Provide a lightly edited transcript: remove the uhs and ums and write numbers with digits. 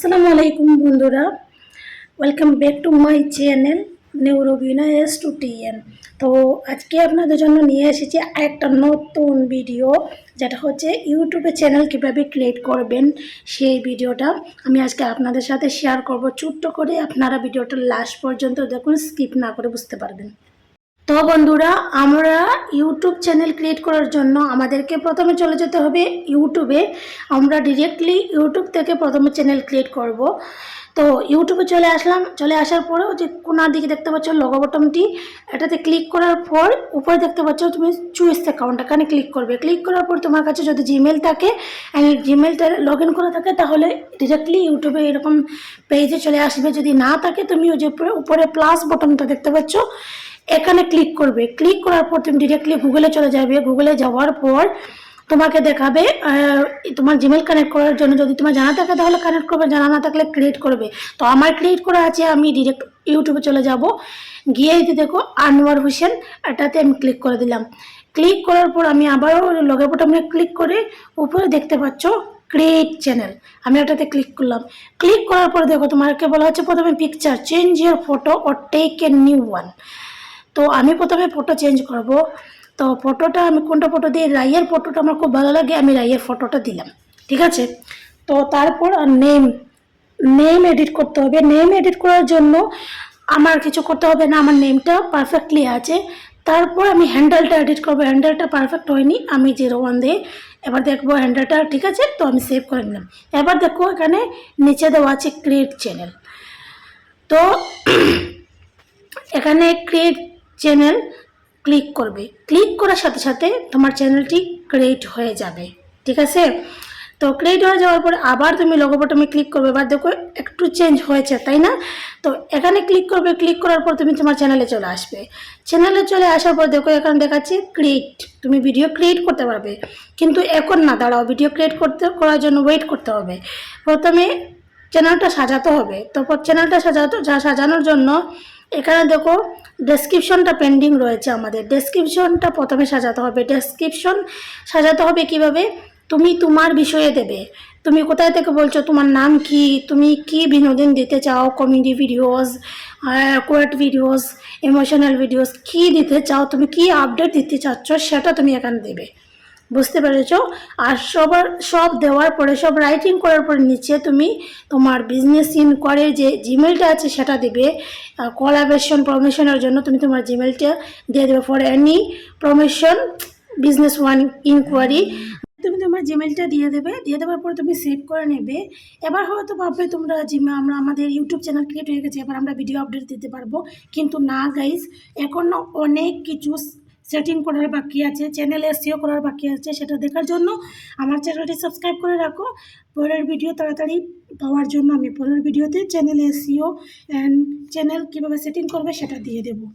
আসসালামু আলাইকুম বন্ধুরা, welcome back to my channel নিউরোবিনা S2TN। তো আজকে আপনাদের জন্য নিয়ে এসেছি একটা নতুন ভিডিও, যেটা হচ্ছে ইউটিউবে চ্যানেল কীভাবে ক্রিয়েট করবেন। সেই ভিডিওটা আমি আজকে আপনাদের সাথে শেয়ার করব। ছোট্ট করে আপনারা ভিডিওটা লাস্ট পর্যন্ত দেখুন, স্কিপ না করে বুঝতে পারবেন। তো বন্ধুরা, আমরা ইউটিউব চ্যানেল ক্রিয়েট করার জন্য আমাদেরকে প্রথমে চলে যেতে হবে ইউটিউবে। আমরা ডিরেক্টলি ইউটিউব থেকে প্রথমে চ্যানেল ক্রিয়েট করব। তো ইউটিউবে চলে আসলাম। চলে আসার পরেও যে কোনার দিকে দেখতে পাচ্ছ লগো বটনটি, এটাতে ক্লিক করার পর উপরে দেখতে পাচ্ছ তুমি চুজ অ্যাকাউন্ট, এখানে ক্লিক করবে। ক্লিক করার পর তোমার কাছে যদি জিমেল থাকে, জিমেলটা লগ ইন করা থাকে, তাহলে ডিরেক্টলি ইউটিউবে এরকম পেজে চলে আসবে। যদি না থাকে, তুমি ওই যে উপরে প্লাস বটনটা দেখতে পাচ্ছ, এখানে ক্লিক করবে। ক্লিক করার পর তুমি ডিরেক্টলি গুগলে চলে যাবে। গুগলে যাওয়ার পর তোমাকে দেখাবে তোমার জিমেল কানেক্ট করার জন্য। যদি তোমার জানা থাকে তাহলে কানেক্ট করবে, জানা না থাকলে ক্রিয়েট করবে। তো আমার ক্রিয়েট করা আছে, আমি ডিরেক্ট ইউটিউবে চলে যাব। গিয়ে দেখো আনোয়ার হোসেন, এটাতে আমি ক্লিক করে দিলাম। ক্লিক করার পর আমি আবারও লগে বটনে ক্লিক করে উপরে দেখতে পাচ্ছ ক্রিয়েট চ্যানেল, আমি এটাতে ক্লিক করলাম। ক্লিক করার পর দেখো তোমাকে বলা হচ্ছে প্রথমে picture change your photo or take a new one. তো আমি প্রথমে ফটো চেঞ্জ করব। তো ফটোটা আমি কোনটা ফটো দিই, রাইয়ের ফটোটা আমার খুব ভালো লাগে, আমি রাইয়ের ফটোটা দিলাম। ঠিক আছে। তো তারপর নেম এডিট করতে হবে। নেম এডিট করার জন্য আমার কিছু করতে হবে না, আমার নেমটা পারফেক্টলি আছে। তারপর আমি হ্যান্ডেলটা এডিট করবো। হ্যান্ডেলটা পারফেক্ট হয়নি, আমি 01 দিয়ে এবার দেখবো হ্যান্ডেলটা ঠিক আছে। তো আমি সেভ করে নিলাম। এবার দেখো এখানে নিচে দেওয়া আছে ক্রিয়েট চ্যানেল। তো এখানে ক্রিয়েট চ্যানেল ক্লিক করবে। ক্লিক করার সাথে সাথে তোমার চ্যানেলটি ক্রিয়েট হয়ে যাবে। ঠিক আছে। তো ক্রিয়েট হয়ে যাওয়ার পরে আবার তুমি লগো বটনে ক্লিক করবে। এবার দেখো একটু চেঞ্জ হয়েছে, তাই না? তো এখানে ক্লিক করবে। ক্লিক করার পর তুমি তোমার চ্যানেলে চলে আসবে। চ্যানেলে চলে আসার পর দেখো এখানে দেখাচ্ছে ক্রিয়েট, তুমি ভিডিও ক্রিয়েট করতে পারবে। কিন্তু এখন না, দাঁড়াও, ভিডিও ক্রিয়েট করার জন্য ওয়েট করতে হবে। প্রথমে চ্যানেলটা সাজাতে হবে। তারপর চ্যানেলটা সাজানোর জন্য এখানে দেখো ডেসক্রিপশনটা পেন্ডিং রয়েছে। আমাদের ডেসক্রিপশনটা প্রথমে সাজাতে হবে। ডেসক্রিপশন সাজাতে হবে কিভাবে, তুমি তোমার বিষয়ে দেবে। তুমি কোথায় থেকে বলছো, তোমার নাম কি, তুমি কি বিনোদন দিতে চাও, comedy videos, quiet videos, emotional videos, কি দিতে চাও, তুমি কি আপডেট দিতে চাচ্ছ, সেটা তুমি এখানে দেবে। বুঝতে পেরেছ? আর সব দেওয়ার পরে, সব রাইটিং করার পরে নিচে তুমি তোমার বিজনেস ইনকোয়ারির যে জিমেলটা আছে সেটা দেবে। কোলাবোরেশন প্রমোশনের জন্য তুমি তোমার জিমেলটা দিয়ে দেবে। For any promotion business one inquiry তুমি তোমার জিমেলটা দিয়ে দেবে। দিয়ে দেওয়ার পরে তুমি সেভ করে নেবে। এবার হয়তো ভাববে তোমরা আমাদের ইউটিউব চ্যানেল ক্রিয়েট হয়ে গেছে, এবার আমরা ভিডিও আপডেট দিতে পারবো। কিন্তু না গাইজ, এখনও অনেক কিছু সেটিং করার বাকি আছে, চ্যানেল এসইও করার বাকি আছে। সেটা দেখার জন্য আমার চ্যানেলটি সাবস্ক্রাইব করে রাখো। পরের ভিডিও তাড়াতাড়ি পাওয়ার জন্য আমি পরের ভিডিওতে চ্যানেল এসইও অ্যান্ড চ্যানেল কীভাবে সেটিং করবে সেটা দিয়ে দেবো।